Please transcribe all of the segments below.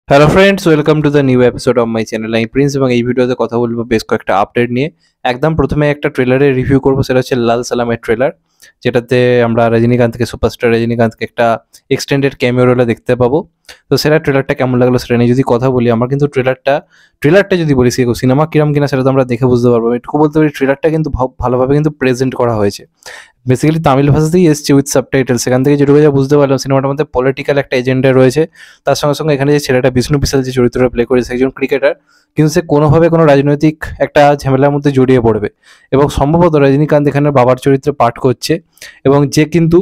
Hello friends, welcome to the new episode of my channel. আমি Prince এবং এই ভিডিওতে কথা বলবো বেশ কয়েকটা আপডেট নিয়ে। একদম প্রথমে একটা ট্রেলারের রিভিউ করবো, সেটা হচ্ছে লাল সালামের ট্রেলার, যেটাতে আমরা রজনীকান্তকে, সুপারস্টার রজনীকান্তকে একটা এক্সটেন্ডেড ক্যামিও রোলে দেখতে পাবো। তো সেটা ট্রেলারটা কেমন লাগলো সেটা নিয়ে যদি কথা বলি, আমার কিন্তু ট্রেলারটা যদি বলি সিনেমা কিরম কিনা সেটা তো আমরা দেখে বুঝতে পারবো। এটুকু বলতে পারি ট্রেলারটা কিন্তু ভালোভাবে কিন্তু প্রেজেন্ট করা হয়েছে। বেসিক্যালি তামিল ভাষাতেই এসছে উইথ সাবটাইটেল। সেখান থেকে যেটুকু যা বুঝতে পারলাম, সিনেমাটার মধ্যে পলিটিক্যাল একটা এজেন্ডা রয়েছে। তার সঙ্গে সঙ্গে এখানে যে ছেলেটা বিষ্ণু বিশাল যে চরিত্রটা প্লে করেছে, একজন ক্রিকেটার, কিন্তু সে কোনোভাবে কোনো রাজনৈতিক একটা ঝামেলার মধ্যে জড়িয়ে পড়বে এবং সম্ভবত রজনীকান্ত এখানে বাবার চরিত্রে পাঠ করছে, এবং যে কিন্তু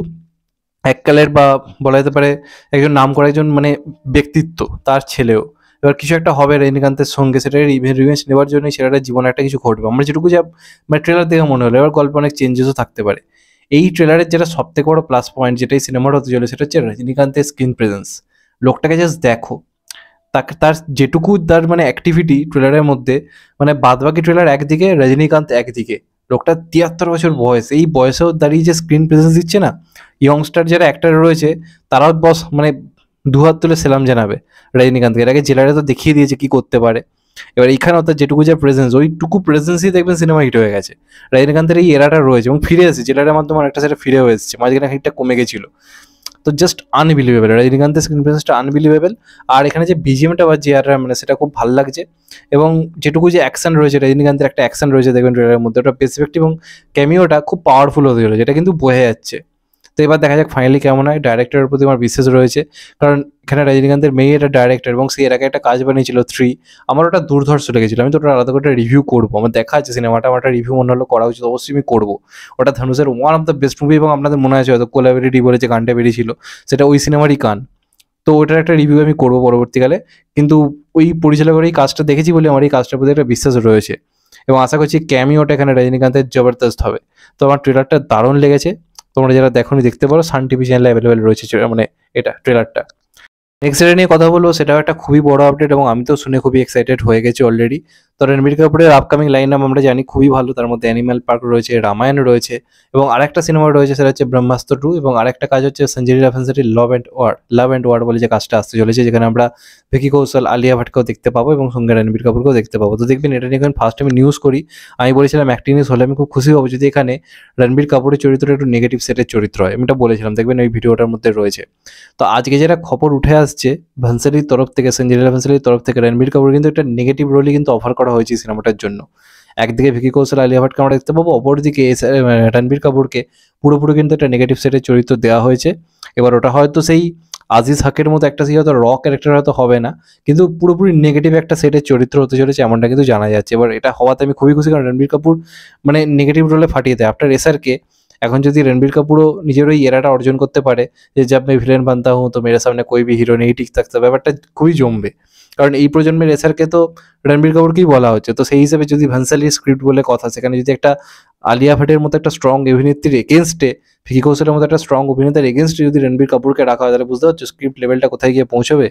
এককালের বা বলা যেতে পারে একজন নামকরা একজন ব্যক্তিত্ব, তার ছেলেও। এবার কিছু একটা হবে রজনীকান্তের সঙ্গে, সেটা রিভেঞ্জ নেওয়ার জন্য ছেলেটার জীবনে একটা কিছু ঘটবে। আমরা যেটুকু যা ট্রেলার দেখে মনে হলো, এবার গল্পে অনেক চেঞ্জেসও থাকতে পারে। এই ট্রেলারের যেটা সব থেকে বড় প্লাস পয়েন্ট, যেটা এই সিনেমাটা হতে চলে, সেটা হচ্ছে রজনীকান্তের স্ক্রিন প্রেজেন্স। লোকটাকে জাস্ট দেখো, তাকে তার যেটুকু তার অ্যাক্টিভিটি ট্রেলারের মধ্যে, বাদবাকি ট্রেলার একদিকে, রজনীকান্ত একদিকে। লোকটা 73 বছর বয়স, এই বয়সেও দাঁড়িয়ে যে স্ক্রিন প্রেজেন্স দিচ্ছে না, ইয়ংস্টার যারা অ্যাক্টার রয়েছে তারাও বস দুহাত তুলে সেলাম জানাবে রজনীকান্তকে। এর আগে জেলারে তো দেখিয়ে দিয়েছে কি করতে পারে। এবার এইখানেও তার যেটুকু যে প্রেজেন্স, ওইটুকু প্রেজেন্সই দেখবেন সিনেমা হিট হয়ে গেছে। রজনীকান্তের এই এরাটা রয়েছে এবং ফিরে এসেছে, জেলারের মাধ্যমে অনেকটা সেটা ফিরেও এসেছে, মাঝখানে হিটটা কমে গেছিল। তো জাস্ট আনবিলিভেবল, রজনীকান্তের স্ক্রিন প্রেজেন্সটা আনবিলিভেবল। আর এখানে যে বিজিএমটা বাজছে আর সেটা খুব ভালো লাগছে। এবং যেটুকু যে অ্যাকশন রয়েছে, রজনীকান্তের একটা অ্যাকশন রয়েছে দেখবেন ট্রেলারের মধ্যে, ওটা বেসিফেক্ট এবং ক্যামিওটা খুব পাওয়ারফুল হতে চলেছে, যেটা কিন্তু বোঝা যাচ্ছে। তো এবার দেখা যাক ফাইনালি কেমন হয়। ডাইরেক্টরের প্রতি আমার বিশ্বাস রয়েছে, কারণ এখানে রজনীকান্তের মেয়ে একটা ডাইরেক্টর, এবং সে এর আগে একটা কাজ বানিয়েছিল 3। আমার ওটা দুর্ধর্ষ লেগেছিল। আমি তো ওটা আলাদা করে রিভিউ করবো, আমার দেখা আছে সিনেমাটা, আমার একটা রিভিউ মনে হলো করা উচিত, অবশ্যই আমি করবো। ওটা ধনুষের one of the best movie, এবং আপনাদের মনে আছে হয়তো কোলাবেরিটি বলে যে গানটা বেরিয়েছিল, সেটা ওই সিনেমারই গান। তো ওটার একটা রিভিউ আমি করবো পরবর্তীকালে। কিন্তু ওই পরিচালকের এই কাজটা দেখেছি বলে আমার এই কাজটার প্রতি একটা বিশ্বাস রয়েছে, এবং আশা করছি ক্যামিওটা এখানে রজনীকান্তের জবরদস্ত হবে। তো আমার ট্রেলারটা দারুণ লেগেছে। তোমরা যারা দেখোনি দেখতে পারো, সান টিভি চ্যানেলে অ্যাভেলেবেল রয়েছে এটা ট্রেলারটা। নেক্সট যেটা নিয়ে কথা বলবো, সেটাও একটা খুবই বড় আপডেট, এবং আমি তো শুনে খুবই এক্সাইটেড হয়ে গেছি অলরেডি। তো রণবীর কাপুরের আপকামিং লাইন আপ আমরা জানি খুবই ভালো, তার মধ্যে অ্যানিম্যাল পার্ক রয়েছে, রামায়ণ রয়েছে, এবং আরেকটা সিনেমা রয়েছে সেটা হচ্ছে ব্রহ্মাস্ত্র 2, এবং আরেকটা কাজ হচ্ছে Sanjay Leela ভ্যানসারির love and war বলে যে কাজটা আসতে চলেছে, যেখানে আমরা ভিকি কৌশল, আলিয়া ভাটকেও দেখতে পাবো এবং সঙ্গে রণবীর কাপুরকেও দেখতে পাবো। তো দেখবেন, এটা নিয়ে এখন ফার্স্ট আমি নিউজ করি। আমি বলেছিলাম একটি নিউজ হলে আমি খুব খুশি হবো যদি এখানে রণবীর কাপুরের চরিত্রটা একটু নেগেটিভ সেটের চরিত্র হয়। আমি এটা বলেছিলাম, দেখবেন ওই ভিডিওটার মধ্যে রয়েছে। তো আজকে যেটা খবর উঠে আসছে ভানসালির তরফ থেকে, সঞ্জয় লীলা ভানসালির তরফ থেকে, রণবীর কাপুর কিন্তু একটা নেগেটিভ রোলই কিন্তু অফার করা হয়েছে সিনেমাটার জন্য। একদিকে ভিকি কৌশল, আলিয়া ভাটকে আমরা দেখতে পাবো, অপরদিকে রণবীর কাপুরকে পুরোপুরি কিন্তু একটা নেগেটিভ সেটের চরিত্র দেওয়া হয়েছে। এবার ওটা হয়তো সেই আজিজ হকের মতো একটা হয়তো র ক্যারেক্টার হয়তো হবে না, কিন্তু পুরোপুরি নেগেটিভ একটা সেটের চরিত্র হতে চলেছে এমনটা কিন্তু জানা যাচ্ছে। এবার এটা হওয়াতে আমি খুবই খুশি, কারণ রণবীর কাপুর নেগেটিভ রোলে ফাটিয়ে দেয় আফটার এসআরকে। এখন যদি রণবীর কাপুরও নিজের ওই এরাটা অর্জন করতে পারে, যে জব আমি ভিলেন বানতা হুঁ তো মেরে সামনে কোই ভি হিরো নেই ঠিক থাকতে, ব্যাপারটা খুবই জমবে। কারণ এই প্রজন্মের এসআরকে তো রণবীর কাপুরকেই বলা হচ্ছে। তো সেই হিসেবে যদি ভানসালির স্ক্রিপ্ট বলে কথা, সেখানে যদি একটা আলিয়া ভাটের মতো একটা স্ট্রং অভিনেত্রীর এগেনস্টে, ভিকি কৌশলের মতো একটা স্ট্রং অভিনেতার এগেনস্টে যদি রণবীর কাপুরকে রাখা হয়, তাহলে বুঝতে পারছো স্ক্রিপ্ট লেভেলটা কোথায় গিয়ে পৌঁছবে।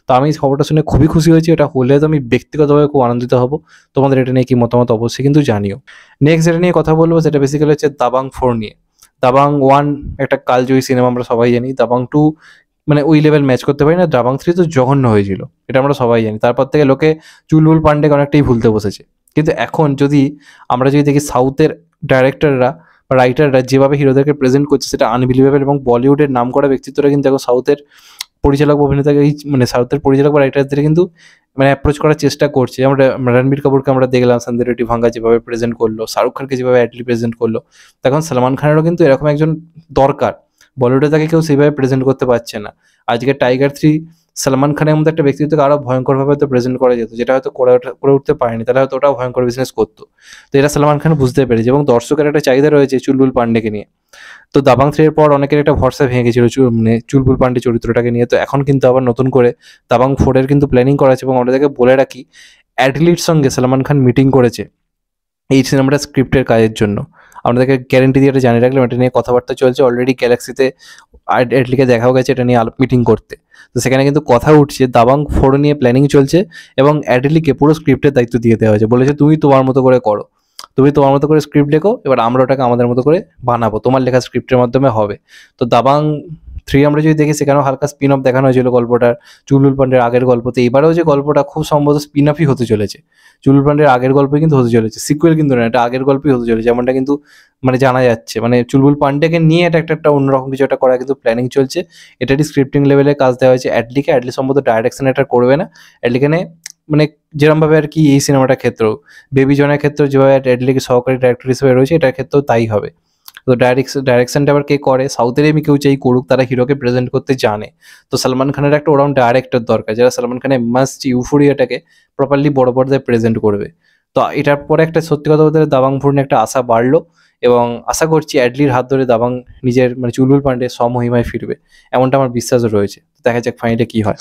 তো আমি খবরটা শুনে খুবই খুশি হয়েছি। এটা হলে তো আমি ব্যক্তিগতভাবে খুব আনন্দিত হব। তোমাদের এটা নিয়ে কি মতামত অবশ্যই কিন্তু জানিও। নেক্সট যেটা নিয়ে কথা বলবো, সেটা বেসিক্যালি হচ্ছে দাবাং 4 নিয়ে। দাবাং 1 একটা কালজয়ী সিনেমা, আমরা সবাই জানি। দাবাং 2 ওই লেভেল ম্যাচ করতে পারি না। দাবাং 3 তো জঘন্য হয়েছিল, এটা আমরা সবাই জানি। তারপর থেকে লোকে চুলবুল পান্ডেকে অনেকটাই ভুলতে বসেছে। কিন্তু এখন আমরা যদি দেখি সাউথের ডাইরেক্টররা বা রাইটাররা যেভাবে হিরোদেরকে প্রেজেন্ট করছে, সেটা আনবিলিভেবল। এবং বলিউডের নামকরা ব্যক্তিত্বরা কিন্তু এখন সাউথের পরিচালক বা অভিনেতাকে, সাউথের পরিচালক বা রাইটারদের কিন্তু অ্যাপ্রোচ করার চেষ্টা করছে। আমরা রণবীর কাপুরকে আমরা দেখলাম সন্দীপ রেড্ডি ভাঙ্গা যেভাবে প্রেজেন্ট করলো, শাহরুখ খানকে যেভাবে অ্যাডলি প্রেজেন্ট করলো, তখন সলমান খানেরও কিন্তু এরকম একজন দরকার। বলিউডে তাকে কেউ সেভাবে প্রেজেন্ট করতে পারছে না। আজকে টাইগার 3 সলমান খানের মতো একটা ব্যক্তিত্বকে আরো ভয়ঙ্করভাবে তো প্রেজেন্ট করা যেত, যেটা হয়তো করে উঠতে পারেনি, তাহলে হয়তো ওটাও ভয়ঙ্কর বিজনেস করতো। তো এটা সলমান খান বুঝতে পেরেছে, এবং দর্শকের একটা চাহিদা রয়েছে চুলবুল পান্ডেকে নিয়ে। তো দাবাং 3 এর পর অনেকের একটা ভরসা ভেঙে গেছিল চুলবুল পান্ডে চরিত্রটাকে নিয়ে। তো এখন কিন্তু আবার নতুন করে দাবাং 4 এর কিন্তু প্ল্যানিং করা আছে, এবং আমাদেরকে বলে রাখি অ্যাডলির সঙ্গে সলমান খান মিটিং করেছে এই সিনেমাটা স্ক্রিপ্টের কাজের জন্য। আপনাদেরকে গ্যারেন্টি দিয়ে এটা জানিয়ে রাখলাম, এটা নিয়ে কথাবার্তা চলছে অলরেডি। গ্যালাক্সিতে অ্যাডলিকে দেখাও গেছে এটা নিয়ে মিটিং করতে। তো সেখানে কিন্তু কথা উঠছে দাবাং 4 নিয়ে প্ল্যানিং চলছে, এবং অ্যাডলিকে পুরো স্ক্রিপ্টের দায়িত্ব দিয়ে দেওয়া হয়েছে। বলেছে তুমি তোমার মতো করে করো, তুমি তোমার মতো করে স্ক্রিপ্ট লেখো, এবার আমরা ওটাকে আমাদের মতো করে বানাবো, তোমার লেখা স্ক্রিপ্টের মাধ্যমে হবে। তো 3 আমরা যদি দেখি সেখানেও হালকা স্পিন অফ দেখানো হয়েছিল গল্পটার, চুলবুল পান্ডের আগের গল্পতে। এবারেও যে গল্পটা খুব সম্ভবত স্পিন অফই হতে চলেছে, চুলবুল পান্ডের আগের গল্পই কিন্তু হতে চলেছে, সিকুয়েল কিন্তু না, এটা আগের গল্পই হতে চলেছে, এমনটা কিন্তু মানে জানা যাচ্ছে। মানে চুলবুল পান্ডেকে নিয়ে এটা একটা অন্যরকম কিছু একটা করা কিন্তু প্ল্যানিং চলছে। এটারই স্ক্রিপ্টিং লেভেলে কাজ দেওয়া হয়েছে অ্যাডলিকে। অ্যাডলি সম্ভবত ডাইরেকশন এটা করবে না। অ্যাডলিখানে মানে যেরমভাবে আর কি এই সিনেমাটার ক্ষেত্রেও, বেবি জনের ক্ষেত্রেও যেভাবে অ্যাডলিকে সহকারী ডাইরেক্টর হিসেবে রয়েছে, এটার ক্ষেত্রেও তাই হবে। তো ডাইরেকশনটা আবার কে করে, সাউথের আমি কেউ চাই করুক, তারা হিরোকে প্রেজেন্ট করতে জানে। তো সালমান খানের একটা ওরকম ডাইরেক্টর দরকার যারা সালমান খানের মাস্ট ইউফোরিয়াটাকে প্রপারলি বড় পর্দায় প্রেজেন্ট করবে। তো এটার পরে একটা সত্যি কথা বলতে দাবাং পূর্ণ একটা আশা বাড়লো, এবং আশা করছি অ্যাডলির হাত ধরে দাবাং নিজের মানে চুলবুল পান্ডে স্বমহিমায় ফিরবে, এমনটা আমার বিশ্বাসও রয়েছে। দেখা যাক ফাইনালি কি হয়।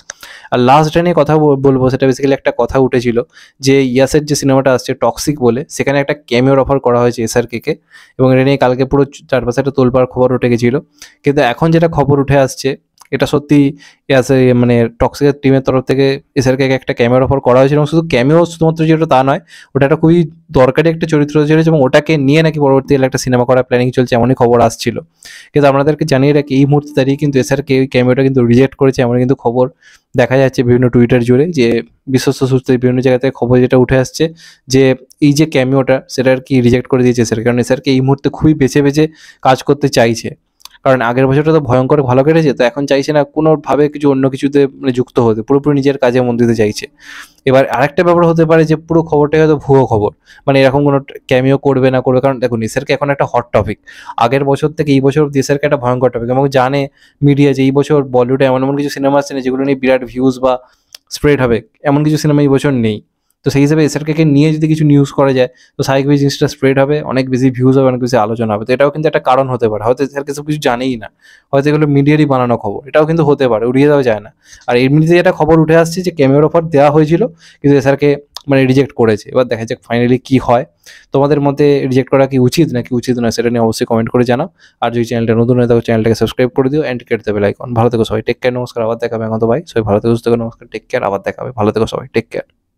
আর লাস্ট নিয়ে কথা বলবো, সেটা বেসিক্যালি একটা কথা উঠেছিল যে ইয়াসের যে সিনেমাটা আসছে টক্সিক বলে, সেখানে একটা ক্যামিওর অফার করা হয়েছে এসআরকে, এবং এটা নিয়ে কালকে পুরো চারপাশে একটা তোলপাড় খবর উঠে গেছিল। কিন্তু এখন যেটা খবর উঠে আসছে এটা সত্যি মানে টক্সিকের টিমের তরফ থেকে এসআরকে একটা ক্যামিওর অফার করা হয়েছিল, এবং শুধু ক্যামিও শুধুমাত্র যেটা তা নয়, ওটা একটা খুবই দরকারি একটা চরিত্র ছিল, এবং ওটাকে নিয়ে নাকি পরবর্তীকালে একটা সিনেমা করার প্ল্যানিং চলছে, এমনই খবর আসছিল। কিন্তু আপনাদেরকে জানিয়ে রাখি এই মুহূর্তে দাঁড়িয়ে কিন্তু এসআরকে ওই ক্যামিওটা কিন্তু রিজেক্ট করেছে, এমন কিন্তু খবর দেখা যাচ্ছে বিভিন্ন টুইটার জুড়ে, যে বিশ্বস্ত সূত্রে বিভিন্ন জায়গা থেকে খবর যেটা উঠে আসছে যে এই যে ক্যামিওটা সেটা আর কি রিজেক্ট করে দিয়েছে এসআরকে, কারণ এসআরকে এই মুহূর্তে খুবই বেছে বেছে কাজ করতে চাইছে। কারণ আগের বছরটা তো ভয়ঙ্কর ভালো কেটেছে, তো এখন চাইছে না কোনোভাবে কিছু অন্য কিছুতে মানে যুক্ত হতে, পুরোপুরি নিজের কাজে মন দিতে চাইছে। এবার আরেকটা ব্যাপার হতে পারে যে পুরো খবরটাই হয়তো ভুয়ো খবর, মানে এরকম কোনো ক্যামিও করবে না করবে, কারণ দেখুন এসআরকে এখন একটা হট টপিক, আগের বছর থেকে এই বছর এসআরকে একটা ভয়ঙ্কর টপিক, এবং জানে মিডিয়া যে এই বছর বলিউডে এমন এমন কিছু সিনেমা আসছে না যেগুলো নিয়ে বিরাট ভিউজ বা স্প্রেড হবে, এমন কিছু সিনেমা এই বছর নেই। তো সেই হিসেবে এসআরকে নিয়ে যদি কিছু নিউজ করা যায়, তো স্বাভাবিকভাবে জিনিসটা স্প্রেড হবে, অনেক বেশি ভিউজ হবে, অনেক বেশি আলোচনা হবে। তো এটাও কিন্তু একটা কারণ হতে পারে, হয়তো এসআরকে সব কিছু জানেই না, হয়তো এগুলো মিডিয়ারই বানানো খবর, এটাও কিন্তু হতে পারে, উড়িয়ে দেওয়া যায় না। আর এমনিতে একটা খবর উঠে আসছে যে ক্যামিওর অফার দেওয়া হয়েছিল, কিন্তু এসআরকে মানে রিজেক্ট করেছে। এবার দেখা যাক ফাইনালি কি হয়। তোমাদের মতে রিজেক্ট করা কি উচিত নাকি উচিত নয়, সেটা নিয়ে অবশ্যই কমেন্ট করে জানাও। আর যদি চ্যানেলটা নতুন হয়ে থাকো চ্যানেলটাকে সাবস্ক্রাইব করে দিও, অ্যান্ড কেটে দেবে লাইকন। ভালো থেকো সবাই, টেক কেয়ার, নমস্কার, আবার দেখাবে। এখন তো ভাই সবাই ভালো থেকো, নমস্কার, টেক কেয়ার, আবার দেখাবে, ভালো থেকো সবাই, টেক কেয়ার।